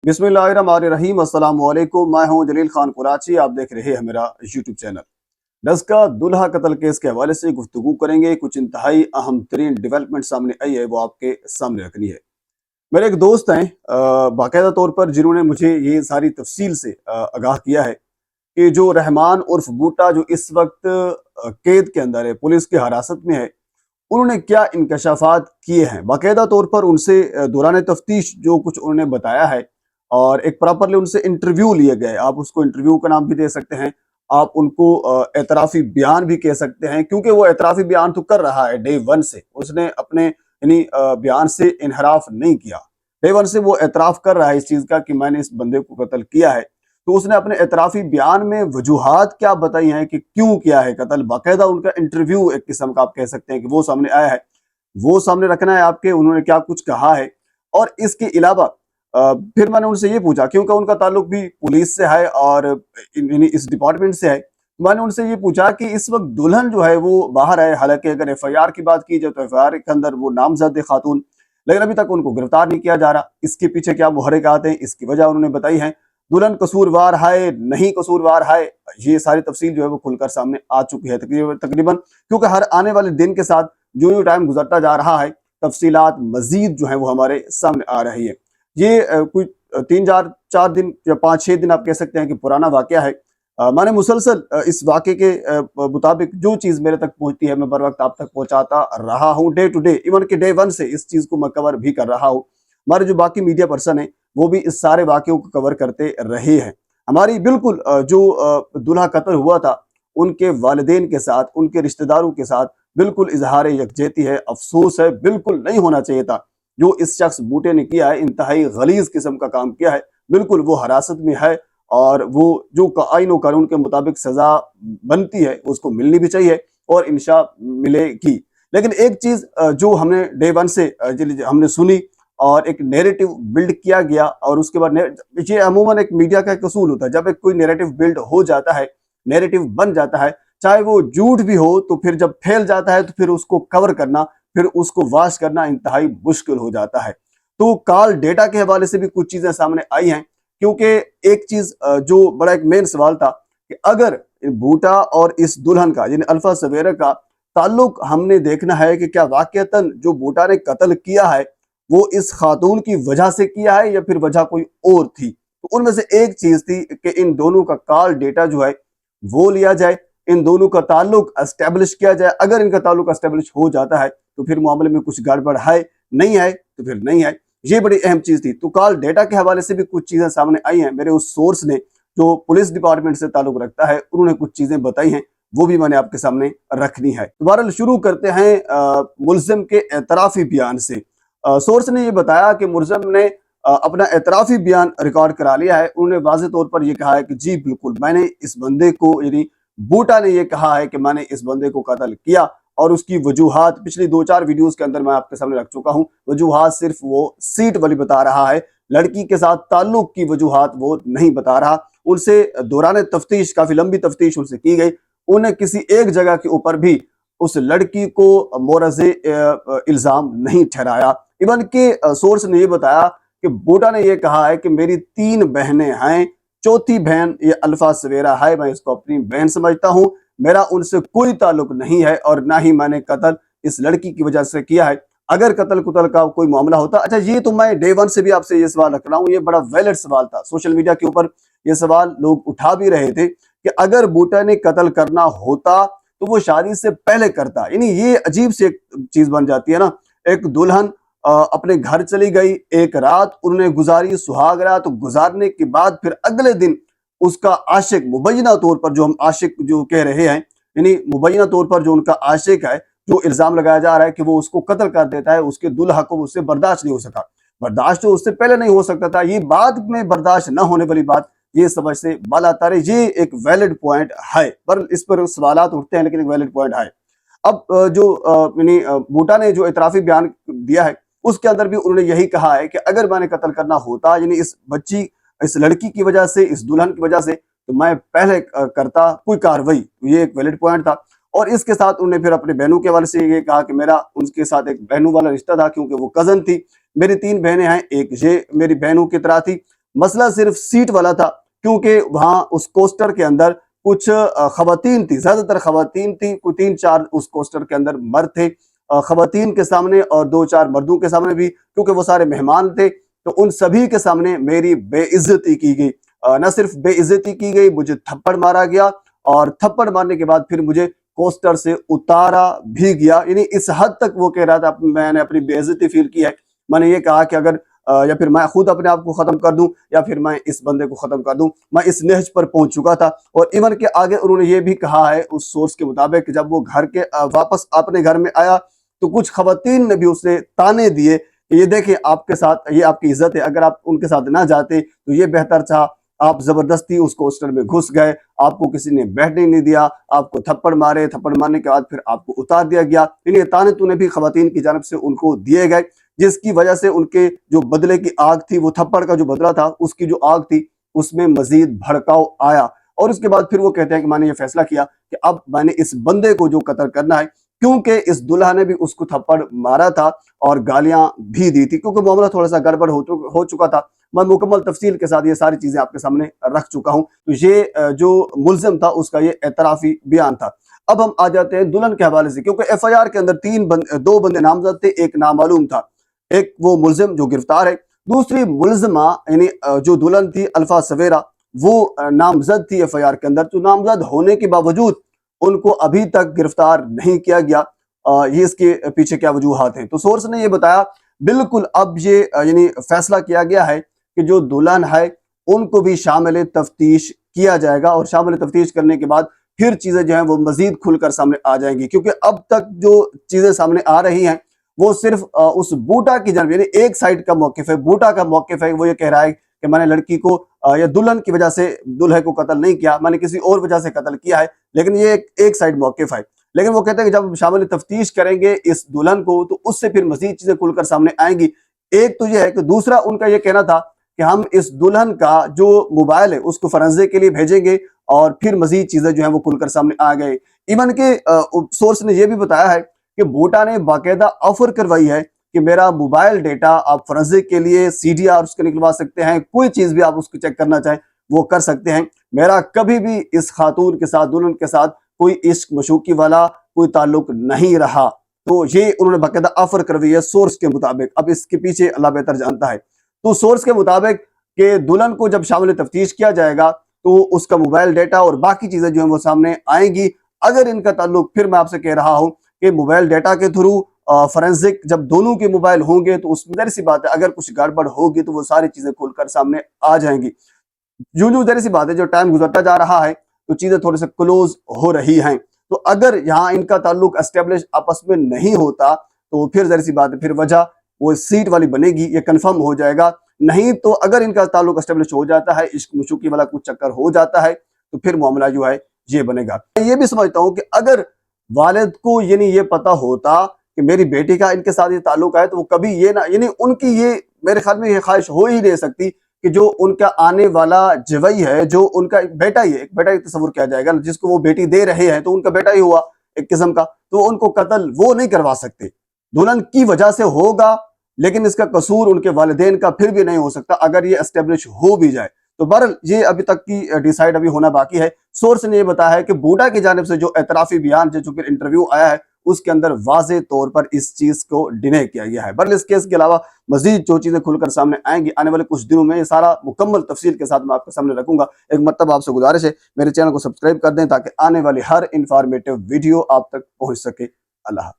बिस्मिल्लाहिर्रहमानिर्रहीम। अस्सलाम वालेकुम। मैं हूं जलील खान कराची। आप देख रहे हैं मेरा यूट्यूब चैनल। नज़्का दुल्हा कत्ल केस के हवाले से गुफ्तगू करेंगे। कुछ इंतहाई अहम तरीन डेवलपमेंट सामने आई है, वो आपके सामने रखनी है। मेरे एक दोस्त हैं बाकायदा तौर पर, जिन्होंने मुझे ये सारी तफसील से आगाह किया है कि जो रहमान उर्फ बूटा, जो इस वक्त कैद के अंदर है, पुलिस की हिरासत में है, उन्होंने क्या इंकशाफात किए हैं। बाकायदा तौर पर उनसे दौरान तफ्तीश जो कुछ उन्होंने बताया है, और एक प्रॉपरली उनसे इंटरव्यू लिए गए। आप उसको इंटरव्यू का नाम भी दे सकते हैं, आप उनको एतराफ़ी बयान भी कह सकते हैं, क्योंकि वो एतराफ़ी बयान तो कर रहा है डे वन से। उसने अपने यानी बयान से इनहराफ नहीं किया। डे वन से वो एतराफ़ कर रहा है इस चीज़ का कि मैंने इस बंदे को कत्ल किया है। तो उसने अपने एतराफ़ी बयान में वजूहात क्या बताई हैं कि क्यों किया है कत्ल। बाकायदा उनका इंटरव्यू एक किस्म का आप कह सकते हैं कि वो सामने आया है, वो सामने रखना है आपके, उन्होंने क्या कुछ कहा है। और इसके अलावा फिर मैंने उनसे ये पूछा, क्योंकि उनका ताल्लुक भी पुलिस से है और इस डिपार्टमेंट से है। मैंने उनसे ये पूछा कि इस वक्त दुल्हन जो है वो बाहर है। हालांकि अगर एफआईआर की बात की जाए तो एफआईआर के अंदर वो नामजद है खातून, लेकिन अभी तक उनको गिरफ्तार नहीं किया जा रहा। इसके पीछे क्या मुहर्रिकात हैं, इसकी वजह उन्होंने बताई है। दुल्हन कसूरवार है नहीं कसूरवार है, ये सारी तफसील जो है वो खुलकर सामने आ चुकी है तकरीबन, क्योंकि हर आने वाले दिन के साथ जो टाइम गुजरता जा रहा है, तफसीलात मजीद जो है वो हमारे सामने आ रही है। ये कोई 3-4 दिन या 5-6 दिन आप कह सकते हैं कि पुराना वाकया है। मैंने मुसलसल इस वाक़े के मुताबिक जो चीज़ मेरे तक पहुंचती है, मैं बर वक्त आप तक पहुंचाता रहा हूं, डे टू डे, इवन कि डे वन से इस चीज़ को मैं कवर भी कर रहा हूं। हमारे जो बाकी मीडिया पर्सन है वो भी इस सारे वाक़यों को कवर करते रहे हैं। हमारी बिल्कुल जो दूल्हा कत्ल हुआ था, उनके वालिदैन के साथ, उनके रिश्तेदारों के साथ बिल्कुल इजहार यकजहती है, अफसोस है। बिल्कुल नहीं होना चाहिए था जो इस शख्स बूटे ने किया है। इंतहाई गलीज किस्म का काम किया है। बिल्कुल वो हिरासत में है, और वो जो आईन और कानून के मुताबिक सजा बनती है उसको मिलनी भी चाहिए, और इंशा मिलेगी। लेकिन एक चीज जो हमने डे वन से हमने सुनी, और एक नैरेटिव बिल्ड किया गया, और उसके बाद ये अमूमन एक मीडिया का एक असूल होता है, जब एक कोई नैरेटिव बिल्ड हो जाता है, नैरेटिव बन जाता है, चाहे वो झूठ भी हो, तो फिर जब फैल जाता है तो फिर उसको कवर करना, फिर उसको वाश करना इंतहाई मुश्किल हो जाता है। तो कॉल डेटा के हवाले से भी कुछ चीजें सामने आई हैं, क्योंकि एक चीज जो बड़ा एक मेन सवाल था कि अगर बूटा और इस दुल्हन का यानी अल्फा सवेरा का ताल्लुक हमने देखना है कि क्या वाकईतन जो बूटा ने कत्ल किया है वो इस खातून की वजह से किया है या फिर वजह कोई और थी। तो उनमें से एक चीज थी कि इन दोनों का कॉल डेटा जो है वो लिया जाए, इन दोनों का ताल्लुक एस्टेब्लिश किया जाए। अगर इनका ताल्लुक एस्टेब्लिश हो जाता है तो फिर मामले में कुछ गड़बड़ है, नहीं है तो फिर नहीं है। ये बड़ी अहम चीज थी। तो कॉल डेटा के हवाले से भी कुछ चीजें सामने आई हैं। मेरे उस सोर्स ने जो पुलिस डिपार्टमेंट से ताल्लुक रखता है, उन्होंने कुछ चीजें बताई हैं, वो भी मैंने आपके सामने रखनी है। दोबारा शुरू करते हैं मुल्जिम के एतराफी बयान से। सोर्स ने ये बताया कि मुल्जिम ने अपना एतराफी बयान रिकॉर्ड करा लिया है। उन्होंने वाज़ेह तौर पर यह कहा है कि जी बिल्कुल मैंने इस बंदे को, यानी बूटा ने यह कहा है कि मैंने इस बंदे को कत्ल किया, और उसकी वजूहात पिछली 2-4 वीडियोस के अंदर मैं आपके सामने रख चुका हूं। वजूहात सिर्फ वो सीट वाली बता रहा है, लड़की के साथ ताल्लुक की वजूहात वो नहीं बता रहा। उनसे दौरान तफ्तीश, काफी लंबी तफ्तीश उनसे की गई, उन्हें किसी एक जगह के ऊपर भी उस लड़की को मोरज़े इल्जाम नहीं ठहराया। इवन के सोर्स ने यह बताया कि बूटा ने यह कहा है कि मेरी 3 बहनें हैं, चौथी बहन ये अल्फा सवेरा है, मैं इसको अपनी बहन समझता हूं, मेरा उनसे कोई ताल्लुक नहीं है, और ना ही मैंने कत्ल इस लड़की की वजह से किया है। अगर कत्ल कुतल का कोई मामला होता, अच्छा ये तो मैं डे वन से भी आपसे ये सवाल रख रहा हूँ, ये बड़ा वैलिड सवाल था। सोशल मीडिया के ऊपर ये सवाल लोग उठा भी रहे थे कि अगर बूटा ने कत्ल करना होता तो वो शादी से पहले करता। यानी ये अजीब सी एक चीज बन जाती है ना। एक दुल्हन अपने घर चली गई, एक रात उन्होंने गुजारी, सुहाग रात गुजारने के बाद फिर अगले दिन उसका आशिक, मुबैना तौर पर जो हम आशिक जो कह रहे हैं, यानी मुबैना तौर पर जो उनका आशिक है, जो इल्जाम लगाया जा रहा है कि वो उसको कत्ल कर देता है, उसके दुल्हा को उससे बर्दाश्त नहीं हो सका। बर्दाश्त तो उससे पहले नहीं हो सकता था, ये बाद में बर्दाश्त न होने वाली बात, ये समझ से बाला तारे। ये एक वैलिड पॉइंट है, पर इस पर सवालात उठते हैं, लेकिन एक वैलिड पॉइंट है। अब जो यानी बूटा ने जो इतराफी बयान दिया है, उसके अंदर भी उन्होंने यही कहा है कि अगर मैंने कत्ल करना होता, यानी इस बच्ची, इस लड़की की वजह से, इस दुल्हन की वजह से, तो मैं पहले करता कोई कार्रवाई। ये एक वैलिड पॉइंट था। और इसके साथ उन्होंने फिर अपने बहनों के हवाले से ये कहा कि मेरा उनके साथ एक बहनों वाला रिश्ता था, क्योंकि वो कजन थी। मेरी 3 बहनें हैं, एक ये मेरी बहनों की तरह थी, مسئلہ صرف سیٹ والا تھا، کیونکہ وہاں اس کوسٹر کے اندر کچھ خواتین تھی، زیادہ تر خواتین تھی، کوئی 3-4 اس کوسٹر کے اندر مرد تھے، خواتین کے سامنے اور 2-4 مردوں کے سامنے بھی، کیونکہ وہ سارے مہمان تھے، تو ان سبھی کے سامنے میری بے عزتی کی گئی۔ نہ صرف بے عزتی کی گئی، مجھے تھپڑ مارا گیا، اور تھپڑ مارنے کے بعد پھر مجھے کوسٹر سے اتارا بھی گیا۔ یعنی اس حد تک وہ کہہ رہا تھا میں نے اپنی بے عزتی فیل کی ہے۔ میں نے یہ کہا کہ اگر یا پھر میں خود اپنے آپ کو ختم کر دوں یا پھر میں اس بندے کو ختم کر دوں، میں اس نہج پر پہنچ چکا تھا۔ اور ایون کے آگے انہوں نے یہ بھی کہا ہے اس سورس کے مطابق کہ جب وہ گھر کے واپس اپنے گھر میں آیا تو کچھ خواتین نے بھی اسے تانے دیے کہ یہ دیکھیں آپ کے ساتھ یہ آپ کی عزت ہے، اگر آپ ان کے ساتھ نہ جاتے تو یہ بہتر تھا، آپ زبردستی اس کوسٹر میں گھس گئے، آپ کو کسی نے بیٹھنے نہیں دیا، آپ کو تھپڑ مارے، تھپڑ مارنے کے بعد پھر آپ کو اتار دیا گیا۔ یعنی یہ تانے تونے بھی خواتین کی جانب سے ان کو دیے گئے، جس کی وجہ سے ان کے جو بدلے کی آگ تھی، وہ تھپڑ کا جو بدلہ تھا اس کی جو آگ تھی اس میں مزید بھڑکاؤ آیا۔ اور اس کے بعد پھر وہ کہتے ہیں کہ میں نے یہ فیصلہ کیا کہ اب میں نے اس بندے کو جو قتل کرنا ہے، کیونکہ اس دلہا نے بھی اس کو تھپڑ مارا تھا اور گالیاں بھی دی تھی، کیونکہ معاملہ تھوڑا سا گڑبڑ ہو چکا تھا۔ میں مکمل تفصیل کے ساتھ یہ ساری چیزیں آپ کے سامنے رکھ چکا ہوں۔ تو یہ جو ملزم تھا اس کا یہ اعترافی بیان تھا۔ اب ہم آ جاتے ہیں دلہن کے حوالے سے، کیونکہ ایف آئی آر کے اندر 2 بندے نامزد تھے، ایک نامعلوم تھا۔ ایک وہ ملزم جو گرفتار ہے، دوسری ملزمہ یعنی جو دلہن تھی الفا سویرا، وہ نامزد تھی ایف آئی آر کے اندر۔ تو نامزد ہونے کے باوجود ان کو ابھی تک گرفتار نہیں کیا گیا۔ یہ اس کے پیچھے کیا وجوہات ہیں؟ تو سورس نے یہ بتایا بالکل اب یہ یعنی فیصلہ کیا گیا ہے کہ جو دلہن ہے ان کو بھی شامل تفتیش کیا جائے گا، اور شامل تفتیش کرنے کے بعد پھر چیزیں جو ہیں وہ مزید کھل کر سامنے آ جائیں گی، کیونکہ اب تک جو چیزیں سامنے آ رہی ہیں وہ صرف اس بوٹا کی جانب، یعنی ایک سائڈ کا موقف ہے، بوٹا کا موقف ہے۔ وہ یہ کہہ رہا ہے کہ میں نے لڑکی کو یا دلہن کی وجہ سے دلہے کو قتل نہیں کیا، میں نے کسی اور وجہ سے قتل کیا ہے، لیکن یہ ایک سائڈ موقف ہے۔ لیکن وہ کہتے ہیں کہ جب شامل تفتیش کریں گے اس دلہن کو تو اس سے پھر مزید چیزیں کھل کر سامنے آئیں گی۔ ایک تو یہ ہے کہ دوسرا ان کا یہ کہنا تھا کہ ہم اس دلہن کا جو موبائل ہے اس کو فرنزے کے لیے بھیجیں گے، اور پھر مزید چیزیں جو ہیں وہ کھل کر سامنے آ گئے۔ ایون کہ سورس نے یہ بھی بتایا ہے کہ بوٹا نے باقاعدہ آفر کروائی ہے کہ میرا موبائل ڈیٹا آپ فرنزک کے لیے CDR اس کے نکلوا سکتے ہیں، کوئی چیز بھی آپ اس کو چیک کرنا چاہیں وہ کر سکتے ہیں، میرا کبھی بھی اس خاتون کے ساتھ، دلہن کے ساتھ کوئی عشق مشوقی والا کوئی تعلق نہیں رہا۔ تو یہ انہوں نے باقاعدہ آفر کروائی ہے سورس کے مطابق۔ اب اس کے پیچھے اللہ بہتر جانتا ہے۔ تو سورس کے مطابق کہ دلہن کو جب شامل تفتیش کیا جائے گا تو اس کا موبائل ڈیٹا اور باقی چیزیں جو ہیں وہ سامنے آئیں گی۔ اگر ان کا تعلق، پھر میں آپ سے کہہ رہا ہوں کہ موبائل ڈیٹا کے تھرو فورینزک جب دونوں کے موبائل ہوں گے تو اس میں ظاہر سی بات ہے اگر کچھ گڑبڑ ہوگی تو وہ ساری چیزیں کھل کر سامنے آ جائیں گی۔ جو ظاہر سی بات ہے جو ٹائم گزرتا جا رہا ہے تو چیزیں تھوڑے سے کلوز ہو رہی ہیں۔ تو اگر یہاں ان کا تعلق اسٹیبلش آپس میں نہیں ہوتا تو پھر ظاہر سی بات ہے پھر وجہ وہ سیٹ والی بنے گی، یہ کنفرم ہو جائے گا۔ نہیں تو اگر ان کا تعلق اسٹیبلش ہو جاتا ہے، عشق مشوقی والا کچھ چکر ہو جاتا ہے تو پھر معاملہ جو ہے یہ بنے گا۔ میں یہ بھی سمجھتا ہوں کہ اگر والد کو یعنی یہ پتا ہوتا کہ میری بیٹی کا ان کے ساتھ یہ تعلق ہے تو وہ کبھی یہ نہ، یعنی ان کی یہ میرے خیال میں یہ خواہش ہو ہی نہیں سکتی کہ جو ان کا آنے والا جوئی ہے، جو ان کا بیٹا ہی ہے، ایک بیٹا ہی تصور کیا جائے گا، جس کو وہ بیٹی دے رہے ہیں تو ان کا بیٹا ہی ہوا ایک قسم کا، تو ان کو قتل وہ نہیں کروا سکتے۔ دلہن کی وجہ سے ہوگا لیکن اس کا قصور ان کے والدین کا پھر بھی نہیں ہو سکتا اگر یہ اسٹیبلش ہو بھی جائے۔ تو بہرحال یہ ابھی تک کی ڈیسائیڈ ابھی ہونا باقی ہے۔ سورس نے یہ بتایا ہے کہ بوٹا کی جانب سے جو اعترافی بیان جو پھر انٹرویو آیا ہے اس کے اندر واضح طور پر اس چیز کو ڈینے کیا گیا ہے۔ بہرحال اس کیس کے علاوہ مزید جو چیزیں کھل کر سامنے آئیں گی آنے والے کچھ دنوں میں، یہ سارا مکمل تفصیل کے ساتھ میں آپ کے سامنے رکھوں گا۔ ایک مرتبہ آپ سے گزارش ہے میرے چینل کو سبسکرائب کر دیں تاکہ آنے والی ہر انفارمیٹیو ویڈیو آپ تک پہنچ سکے۔ اللہ حافظ۔